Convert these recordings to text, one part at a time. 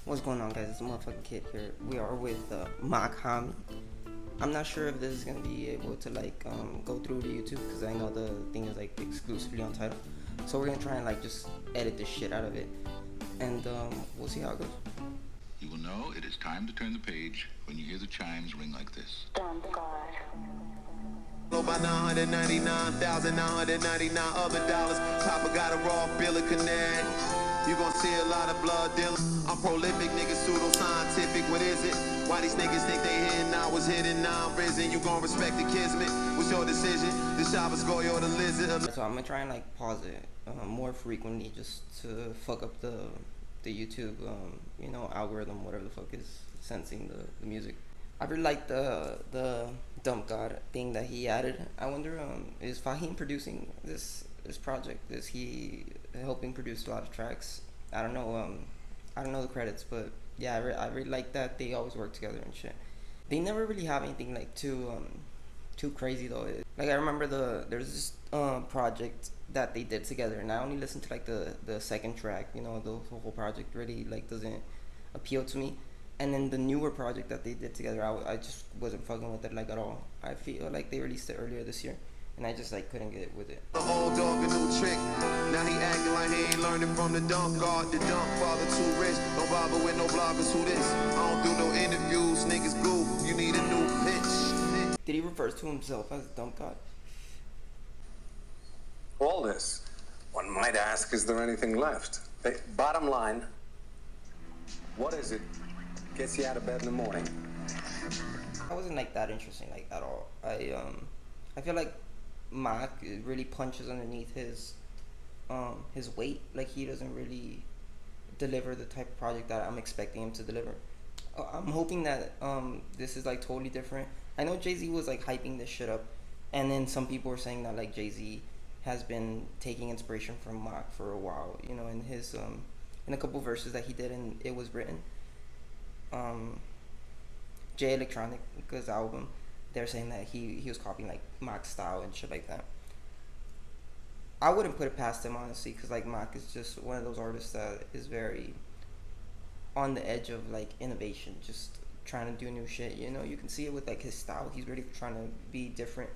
What's going on, guys? It's the motherfucking kid here. We are with Mach hommy. I'm not sure if this is gonna be able to go through to YouTube because I know the thing is like exclusively on title. So we're gonna try and like just edit the shit out of it, and we'll see how it goes. You will know it is time to turn the page when you hear the chimes ring like this. Dumb God. By 999,999 other dollars. Papa got a raw bill of connect. You gon' see a lot of blood dealing. I'm prolific, niggas pseudo-scientific. What is it? Why these niggas think they hidden? I was hidden, now I'm risen. You gon' respect the kismet. What's your decision? The Shabbos go or the lizard? So I'm gonna try and like pause it more frequently just to fuck up the YouTube algorithm, whatever the fuck is sensing the music. I really like the Dump God thing that he added. I wonder is Fahim producing this project? Is he helping produce a lot of tracks? I don't know the credits, but yeah, I really like that they always work together and shit. They never really have anything like too crazy though. Like I remember there's this project that they did together, and I only listened to like the second track. The whole project really like doesn't appeal to me. And then the newer project that they did together, I just wasn't fucking with it like at all. I feel like they released it earlier this year, and I just like couldn't get with it. The old dog a new trick. Now he acting like he ain't learning from the dump guard. The dump father too rich. Don't bother with no bloggers who this. I don't do no interviews. Niggas goof. You need a new pitch. Did he refer to himself as Dump God? All this, one might ask, is there anything left? Bottom line, what is it gets you out of bed in the morning? I wasn't like that interesting like at all. I feel like Mach really punches underneath his weight. Like he doesn't really deliver the type of project that I'm expecting him to deliver. I'm hoping that this is like totally different. I know Jay-Z was like hyping this shit up, and then some people were saying that like Jay-Z has been taking inspiration from Mach for a while. In his in a couple verses that he did in It Was Written. Jay Electronica's album, they're saying that he was copying like Mach's style and shit like that. I wouldn't put it past him honestly, because like Mach is just one of those artists that is very on the edge of like innovation, just trying to do new shit. You can see it with like his style. He's really trying to be different.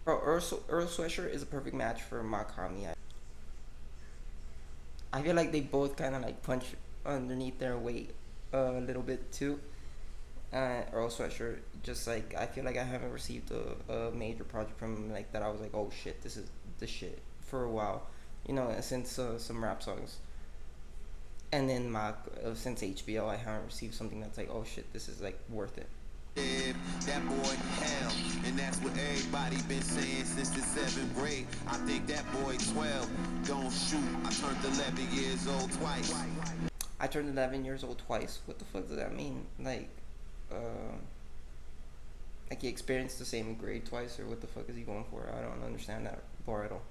Bro, Earl Sweatshirt is a perfect match for Mach hommy. I feel like they both kind of like punch underneath their weight a little bit too. Earl Sweatshirt, just like I feel like I haven't received a major project from him like that. I was like, oh shit, this is the shit for a while, since some rap songs. And then Mach, since HBO, I haven't received something that's like, oh shit, this is like worth it. That boy hell, and that's what everybody been saying since the 7th grade. I think that boy 12, don't shoot. I turned 11 years old twice. I turned 11 years old twice. What the fuck does that mean? Like he experienced the same grade twice, or what the fuck is he going for? I don't understand that bar at all.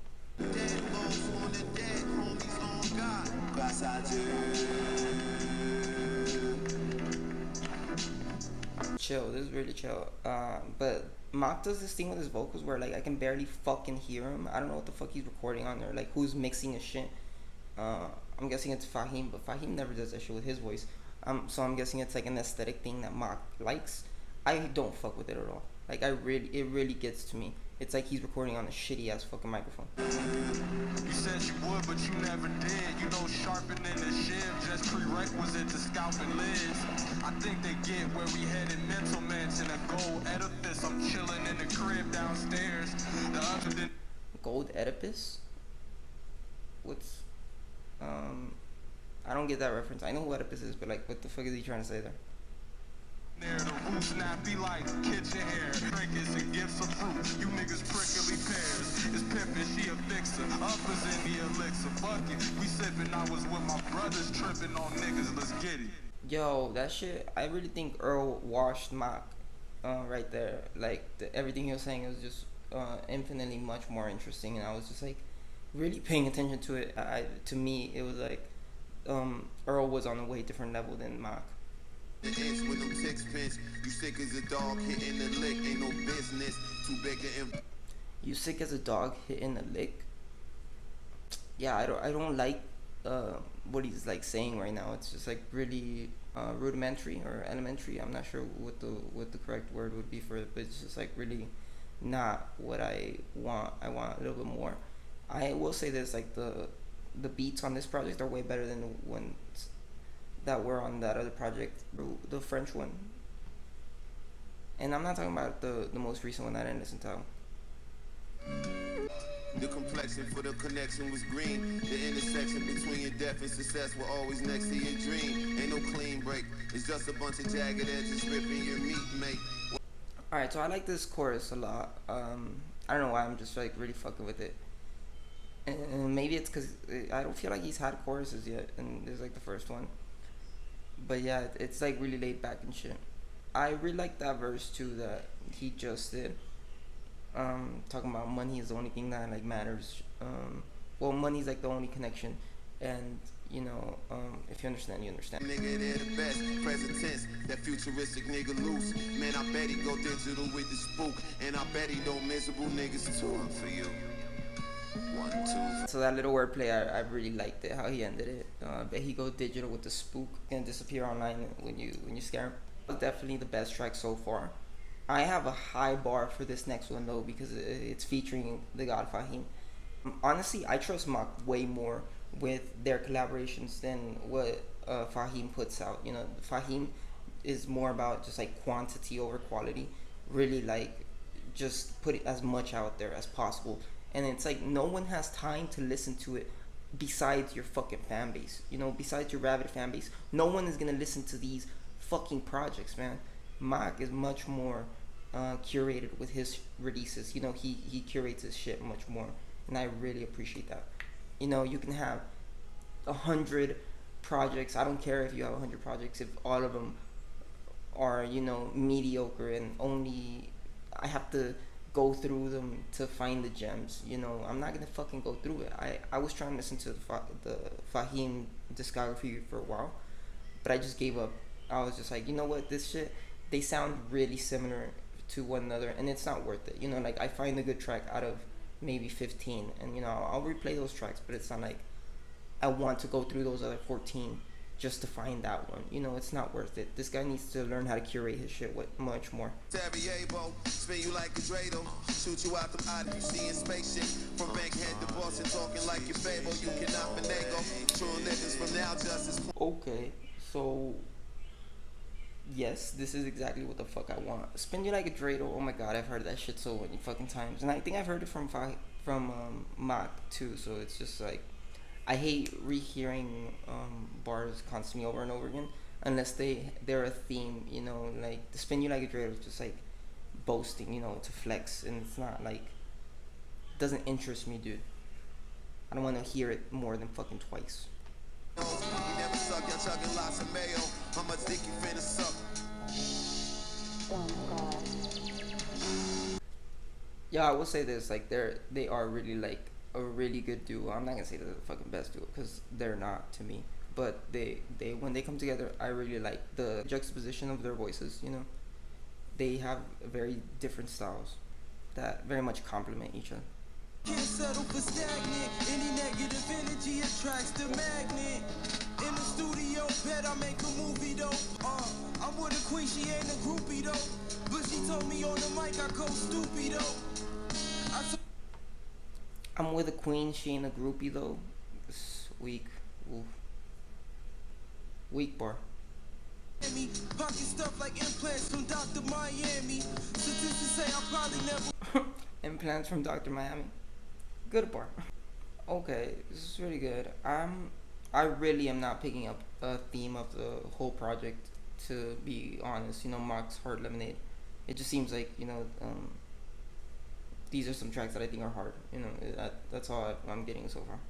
Chill, this is really chill. But Mach does this thing with his vocals where like I can barely fucking hear him. I don't know what the fuck he's recording on there, like who's mixing his shit. I'm guessing it's Fahim, but Fahim never does that shit with his voice. So I'm guessing it's like an aesthetic thing that Mach likes. I don't fuck with it at all. Like it really gets to me. It's like he's recording on a shitty ass fucking microphone. You said you would, but you never did. Sharpening the shiv, just prerequisite to scalping lids. I think they get where we headed. Mental mansion, a gold edifice. I'm chilling in the crib downstairs. The other than Gold Oedipus? What's I don't get that reference. I know who Oedipus is, but like what the fuck is he trying to say there? there, the roof snappy like kitchen hair. Trinkets and gifts of fruit. You niggas prickly pears. It's pimpin', she a fixer. Uppers in the elixir. Bucket, we sippin'. I was with my brothers trippin' on niggas. Let's get it. Yo, that shit, I really think Earl washed Mach right there. Like everything he was saying was just infinitely much more interesting, and I was just like really paying attention to it. To me, it was like Earl was on a way different level than Mach. The inch with them sixpence. You sick as a dog hitting the lick. Ain't no business. Too big to You sick as a dog hitting a lick? Yeah, I don't like what he's like saying right now. It's just like really rudimentary or elementary. I'm not sure what the correct word would be for it, but it's just like really not what I want. I want a little bit more. I will say this, like the beats on this project are way better than the ones that were on that other project, the French one. And I'm not talking about the most recent one that I didn't listen to. The complexion for the connection was green. The intersection between your death and success were always next to your dream. Ain't no clean break. It's just a bunch of jagged edges ripping your meat, mate. Alright, so I like this chorus a lot. I don't know why, I'm just like really fucking with it. And maybe it's because I don't feel like he's had choruses yet, and this is like the first one. But yeah, it's like really laid back and shit. I really like that verse too that he just did. Talking about money is the only thing that like matters. Well, money's like the only connection, and you know, if you understand, you understand. Nigga, they're the best. Present tense, that futuristic nigga loose. Man, I bet he go digital with the spook, and I bet he don't miserable niggas too for you. 1, 2. So that little wordplay, I really liked it, how he ended it. Bet he go digital with the spook and disappear online when you scare him. It was definitely the best track so far. I have a high bar for this next one though because it's featuring the God Fahim. Honestly, I trust Mach way more with their collaborations than what Fahim puts out. You know, Fahim is more about just like quantity over quality. Really like just put as much out there as possible. And it's like no one has time to listen to it besides your fucking fan base. You know, besides your rabid fan base. No one is gonna listen to these fucking projects, man. Mach is much more curated with his releases. You know, he curates his shit much more, and I really appreciate that. You know, you can have 100 projects. I don't care if you have 100 projects, if all of them are, you know, mediocre and only I have to go through them to find the gems. You know, I'm not gonna fucking go through it. I was trying to listen to the Fahim discography for a while, but I just gave up. I was just like, you know what, this shit, they sound really similar to one another, and it's not worth it. You know, like I find a good track out of maybe 15, and you know, I'll replay those tracks, but it's not like I want to go through those other 14 just to find that one. You know, it's not worth it. This guy needs to learn how to curate his shit much more. Tabby-able, spin you like a dreidel, shoot you out the eye if you see in spaceship. From Bankhead to Boston, talking like your fable, you cannot finagle. True niggas from now justice. Okay, so yes, this is exactly what the fuck I want. Spin you like a dreidel. Oh my god, I've heard that shit so many fucking times, and I think I've heard it from Mach too. So it's just like I hate rehearing bars constantly over and over again unless they're a theme. You know, like the spin you like a dreidel is just like boasting. You know, to flex, and it's not like doesn't interest me, dude. I don't want to hear it more than fucking twice. You never suck, y'all chugging lots of mayo. How much dick you finna suck? Yeah, I will say this, like they are really like a really good duo. I'm not gonna say they're the fucking best duo because they're not to me, but they when they come together, I really like the juxtaposition of their voices. You know, they have very different styles that very much complement each other. Can't settle for stagnant. Any negative energy attracts the magnet. In the studio, bet I make a movie though. I'm with a queen, she ain't a groupie though. But she told me on the mic I go stupid though. I'm with a queen, she ain't a groupie though. It's weak. Oof. Weak bar. Pocket stuff like implants from Dr. Miami. Statistics say I probably never. Implants from Dr. Miami. Good bar. Okay, this is really good. I really am not picking up a theme of the whole project, to be honest. You know, Mach's Hard Lemonade. It just seems like, you know, these are some tracks that I think are hard. You know, that's all I'm getting so far.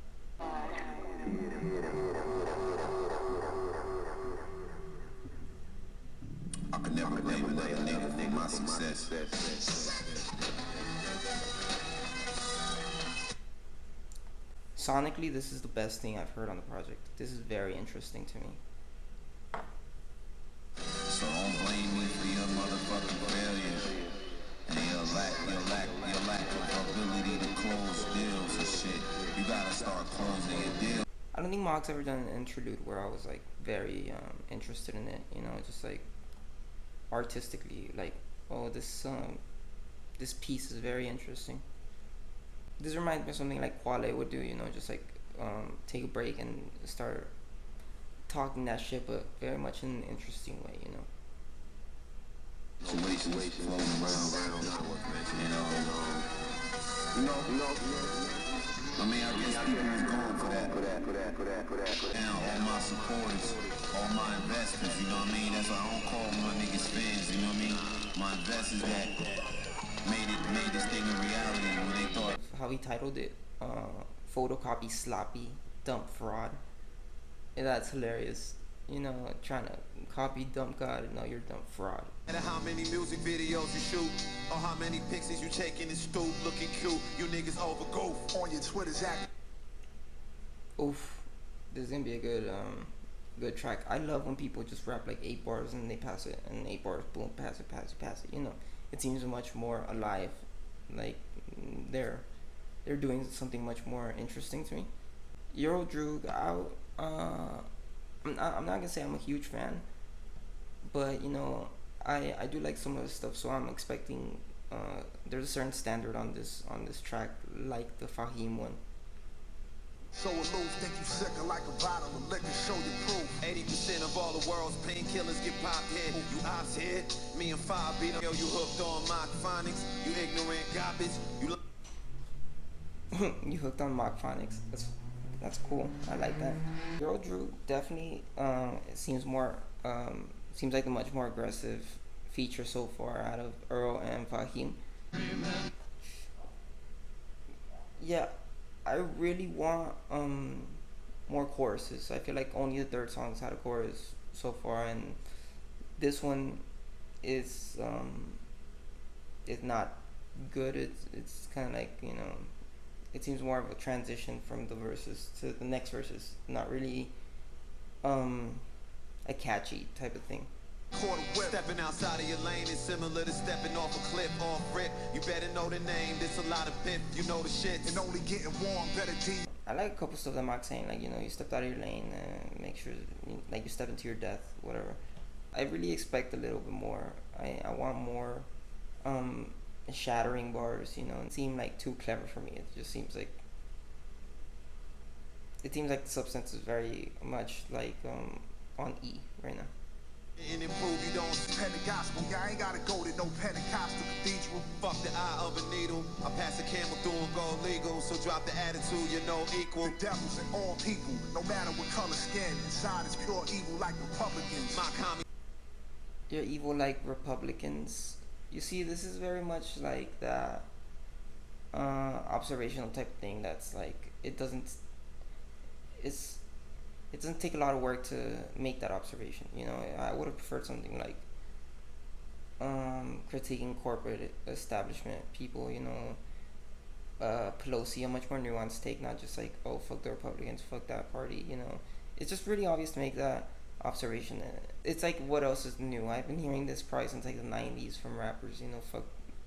I could never blame a nigga for my success. Sonically, this is the best thing I've heard on the project. This is very interesting to me. So don't blame me for your motherfucking failure. And your lack of ability to close deals and shit. You gotta start closing your deals. I don't think Mach's ever done an interlude where I was like very interested in it, you know, just like artistically, like, oh, this piece is very interesting. This reminds me of something like Quale would do, you know, just like take a break and start talking that shit, but very much in an interesting way, you know. Situations floating around, I mean, I guess people is going for that. Now, all my supporters, all my investors, you know what I mean? That's why I don't call my niggas fans, you know what I mean? My investors that made this thing a reality when they thought. How he titled it, photocopy sloppy, dump fraud. And that's hilarious. You know, trying to copy dump God, no, you're dump fraud. No matter how many music videos you shoot, or how many pictures you take in the stoop looking cute, you niggas over goof on your Twitter's act. Oof, this is gonna be a good track. I love when people just rap like 8 bars and they pass it, and 8 bars, boom, pass it. You know, it seems much more alive. Like they're doing something much more interesting to me. Euro Droog, I'm not gonna say I'm a huge fan, but you know, I do like some of the stuff, so I'm expecting there's a certain standard on this track, like the Fahim one. So a loose, think you sicker like a bottle of liquor, show you proof. 80% of all the world's painkillers get popped here. You ops here, me and Five beat up. Yo, you hooked on Mach phonics, you ignorant garbage. You hooked on Mach phonics. That's cool. I like that. Girl Drew definitely it seems like a much more aggressive feature so far out of Earl and Fahim. Yeah, I really want more choruses. I feel like only the third song's had a chorus so far, and this one is not good. It's kind of like, you know, it seems more of a transition from the verses to the next verses, not really a catchy type of thing. Stepping outside of your lane is similar to stepping off a cliff, off rip. You better know the name, there's a lot of pip, you know the shit. And only getting warm, better deep. I like a couple stuff that Mark's saying, like, you know, you stepped out of your lane, make sure, like, you step into your death, whatever. I really expect a little bit more. I want more shattering bars, you know. It seemed like too clever for me. It just seems like the substance is very much like on E right now. And improve, you don't Pentecostal, yeah, I ain't gotta go to no Pentecostal cathedral. Fuck the eye of a needle. I pass a camel through and go legal. So drop the attitude, you're no equal. The devil's in all people, no matter what color skin. Inside is pure evil like Republicans. Mach hommy. You're evil like Republicans. You see, this is very much like that observational type of thing. That's like, it doesn't take a lot of work to make that observation. You know, I would have preferred something like critiquing corporate establishment people. You know, Pelosi, a much more nuanced take, not just like, oh, fuck the Republicans, fuck that party. You know, it's just really obvious to make that observation. It's like, what else is new? I've been hearing this probably since like the 90s from rappers. You know, fuck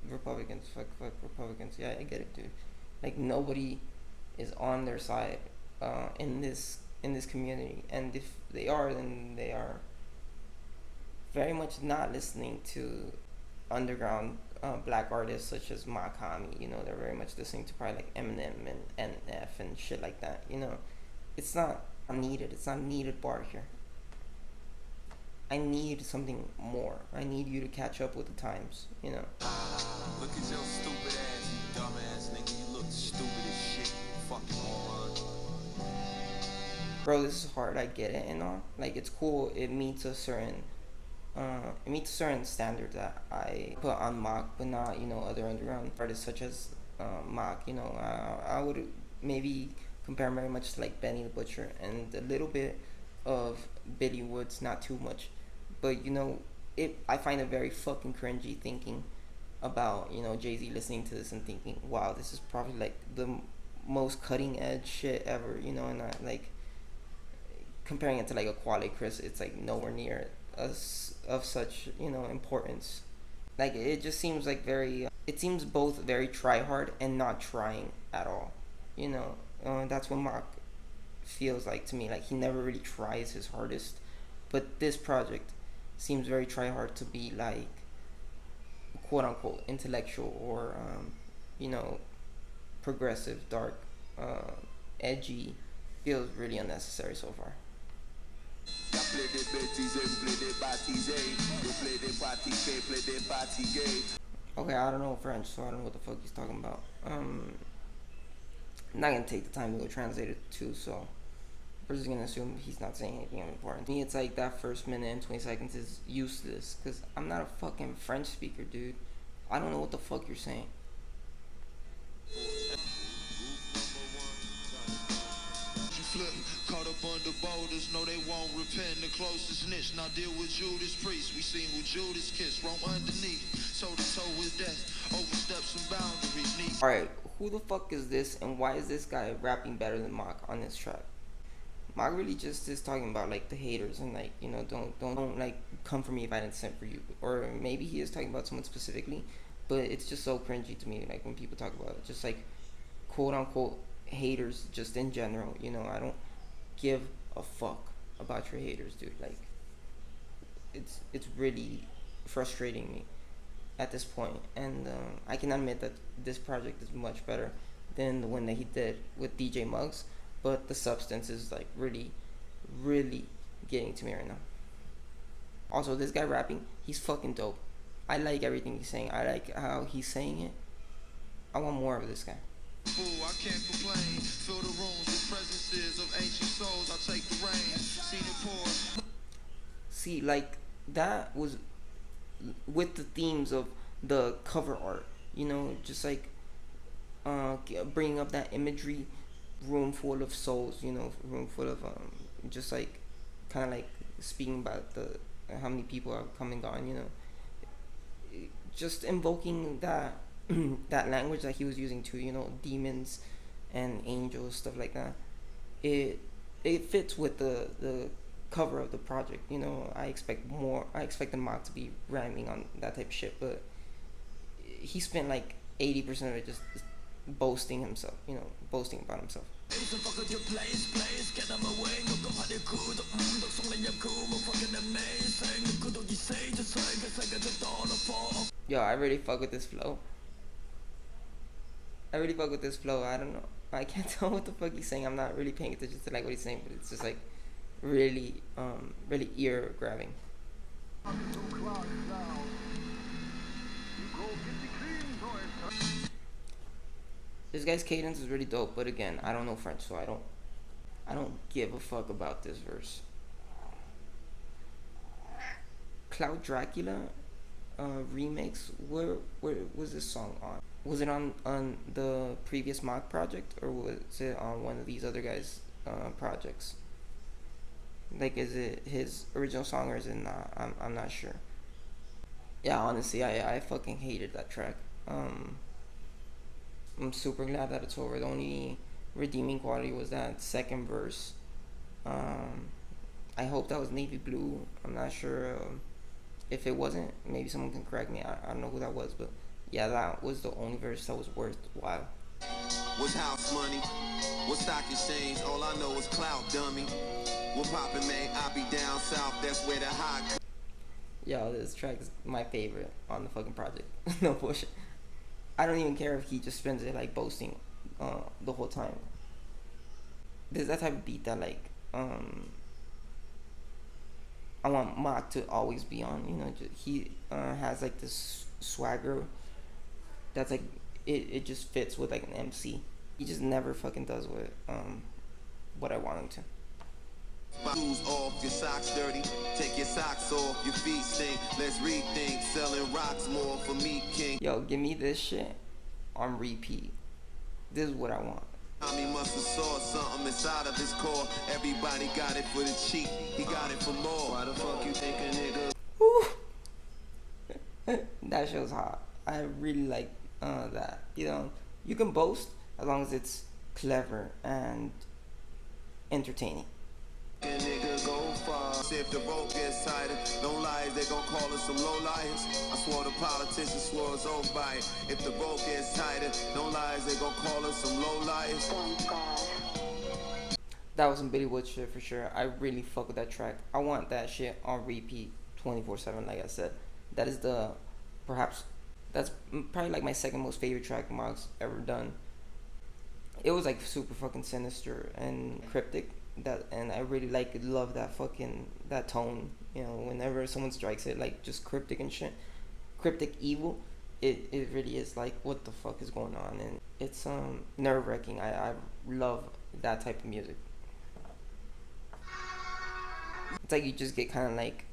Republicans, fuck Republicans. Yeah, I get it, dude. Like, nobody is on their side in this community, and if they are, then they are very much not listening to underground black artists such as Mach hommy. You know, they're very much listening to probably like Eminem and NF and shit like that. You know, it's not needed. It's not a needed bar here. I need something more. I need you to catch up with the times. You know. Look at your stupid ass, you dumb ass nigga. You look stupid as shit, you fucking moron. Bro, this is hard. I get it and all. Like, it's cool. It meets a certain standard that I put on Mach, but not, you know, other underground artists such as Mach. You know, I would maybe compare very much to like Benny the Butcher and a little bit of Billy Woods, not too much. But, you know, I find it very fucking cringy thinking about, you know, Jay-Z listening to this and thinking, wow, this is probably like the most cutting edge shit ever, you know, and like comparing it to like a Quale Chris, it's like nowhere near of such, you know, importance. Like, it just seems like it seems both very try hard and not trying at all, you know. That's what Mach feels like to me. Like he never really tries his hardest, but this project seems very try hard to be like quote unquote intellectual or progressive, dark, edgy. Feels really unnecessary so far. Okay, I don't know French, so I don't know what the fuck he's talking about. I'm not gonna take the time to go translate it too, so we're just gonna assume he's not saying anything important. To me, it's like that first minute and 20 seconds is useless, because I'm not a fucking French speaker, dude. I don't know what the fuck you're saying. Caught up under boulders, no they won't repent. The closest snitch, now deal with Judas Priest. We seen who Judas kissed, roam underneath, toe to toe with death, overstep some boundaries. Alright, who the fuck is this, and why is this guy rapping better than Mach on this track? Mach really just is talking about like the haters and like, don't like come for me if I didn't send for you. Or maybe he is talking about someone specifically, but it's just so cringy to me, like when people talk about it, just like quote unquote haters just in general. I don't give a fuck about your haters, dude. Like it's really frustrating me at this point, and I can admit that this project is much better than the one that he did with DJ Muggs, but the substance is like really getting to me right now. Also, this guy rapping, he's fucking dope. I like everything he's saying. I like how he's saying it. I want more of this guy. Ooh, I can't complain. Fill the rooms with presences of ancient souls. I'll take the rain. See the poor. See, like that was with the themes of the cover art. Just like bringing up that imagery, room full of souls. Room full of just like kind of like speaking about the how many people have come and gone. Just invoking that. That language that he was using too, demons and angels, stuff like that. It fits with the cover of the project. I expect more. I expect the Mach to be rhyming on that type of shit, but he spent like 80% of it just boasting himself. Boasting about himself. Yo, I really fuck with this flow. I don't know. I can't tell what the fuck he's saying. I'm not really paying attention to like what he's saying, but it's just like really ear grabbing. This guy's cadence is really dope, but again, I don't know French, so I don't give a fuck about this verse. Cloud Dracula remix. Where was this song on? Was it on the previous Mach project, or was it on one of these other guys' projects? Like, is it his original song or is it not? I'm not sure. Yeah, honestly, I fucking hated that track. I'm super glad that it's over. The only redeeming quality was that second verse. I hope that was navy blue. I'm not sure if it wasn't. Maybe someone can correct me. I don't know who that was, but yeah, that was the only verse that was worthwhile. What's house money? What stock exchange? All I know is clout, dummy. What poppin', man? I be down south. That's where the hot. Yo, this track is my favorite on the fucking project. No bullshit. I don't even care if he just spends it like boasting the whole time. There's that type of beat that like I want Mach to always be on. He has like this swagger that's like it just fits with like an MC. He just never fucking does what I want him to. Shoes off, your socks dirty. Take your socks off, your feet stink. Let's rethink. Selling rocks more for me, king. Yo, give me this shit on repeat. This is what I want. He must have saw something inside of his core. Everybody got it for the cheap. He got it for more. Why the fuck you think a nigga? That show's hot. I really like that. You can boast as long as it's clever and entertaining. Nigga go far. If the rope gets tighter, don't lie, they gon' call us some low liars. I swore the politicians swore us over by it. If the rope gets tighter, don't lie, they gon' call us some low liars. That was some Billy Wood shit for sure. I really fuck with that track. I want that shit on repeat 24/7. Like I said, that is the perhaps that's probably like my second most favorite track Mark's ever done. It was like super fucking sinister and cryptic. That and I really like love that fucking that tone. You know, whenever someone strikes it like just cryptic and shit, cryptic evil. It really is like what the fuck is going on, and it's nerve wracking. I love that type of music. It's like you just get kind of like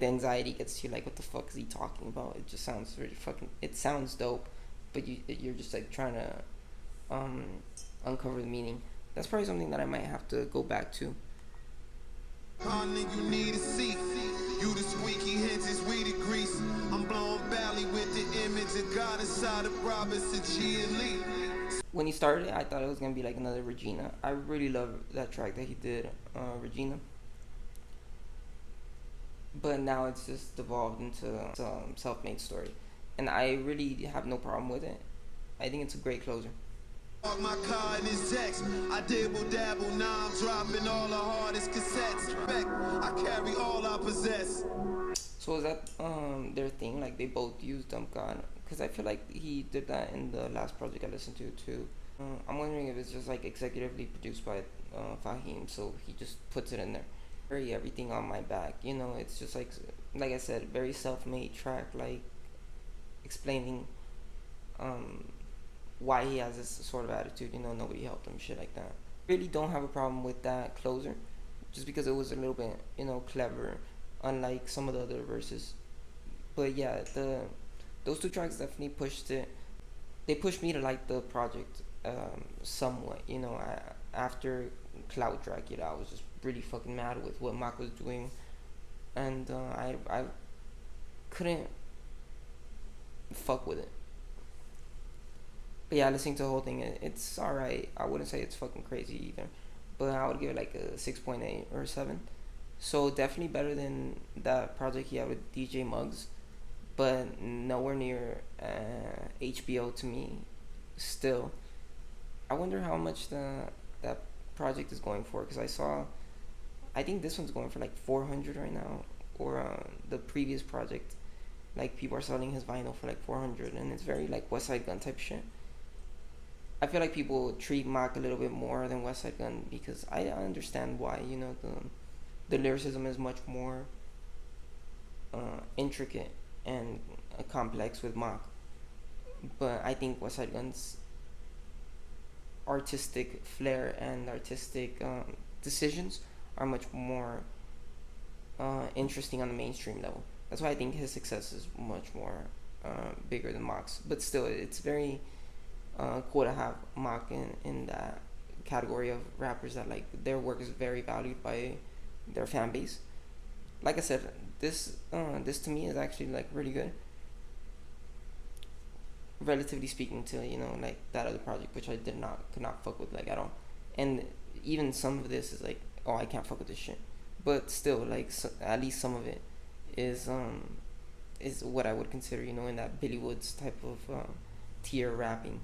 the anxiety gets to you, like what the fuck is he talking about? It just sounds really fucking, it sounds dope, but you're just like trying to uncover the meaning. That's probably something that I might have to go back to. Partner, you need a seat. You the squeaky hinges, we the grease. I'm blowing Valley with the image of God inside of Robinson G. Elite. When he started, I thought it was gonna be like another Regina. I really love that track that he did, Regina. But now it's just devolved into some self-made story, and I really have no problem with it. I think it's a great closer. Park my car in his jacks. I dibble dabble, now I'm dropping all the hardest cassettes. I carry all I possess. So is that their thing? Like they both use Dump God? Because I feel like he did that in the last project I listened to too. I'm wondering if it's just like executively produced by Fahim, so he just puts it in there. Very everything on my back, you know. It's just like I said, very self-made track, like explaining why he has this sort of attitude. You know, nobody helped him, shit like that. Really don't have a problem with that closer, just because it was a little bit, you know, clever, unlike some of the other verses. But yeah, those two tracks definitely pushed it. They pushed me to like the project somewhat. You know, after Cloud Dracula, I was just really fucking mad with what Mach was doing, and I couldn't fuck with it. But yeah, listening to the whole thing, it's alright. I wouldn't say it's fucking crazy either, but I would give it like a 6.8 or 7. So definitely better than that project he had with DJ Muggs, but nowhere near HBO to me. Still, I wonder how much that project is going for, because I think this one's going for like 400 right now, or the previous project, like people are selling his vinyl for like 400, and it's very like West Side Gun type shit. I feel like people treat Mach a little bit more than West Side Gun, because I understand why. You know, the lyricism is much more intricate and complex with Mach, but I think West Side Gun's artistic flair and artistic decisions are much more interesting on the mainstream level. That's why I think his success is much more bigger than Mach's. But still, it's very cool to have Mach in that category of rappers that like their work is very valued by their fan base. Like I said, this to me is actually like really good, relatively speaking to, you know, like that other project, which I could not fuck with like at all. And even some of this is like, oh, I can't fuck with this shit. But still, like at least some of it is what I would consider, you know, in that Billy Woods type of tier rapping.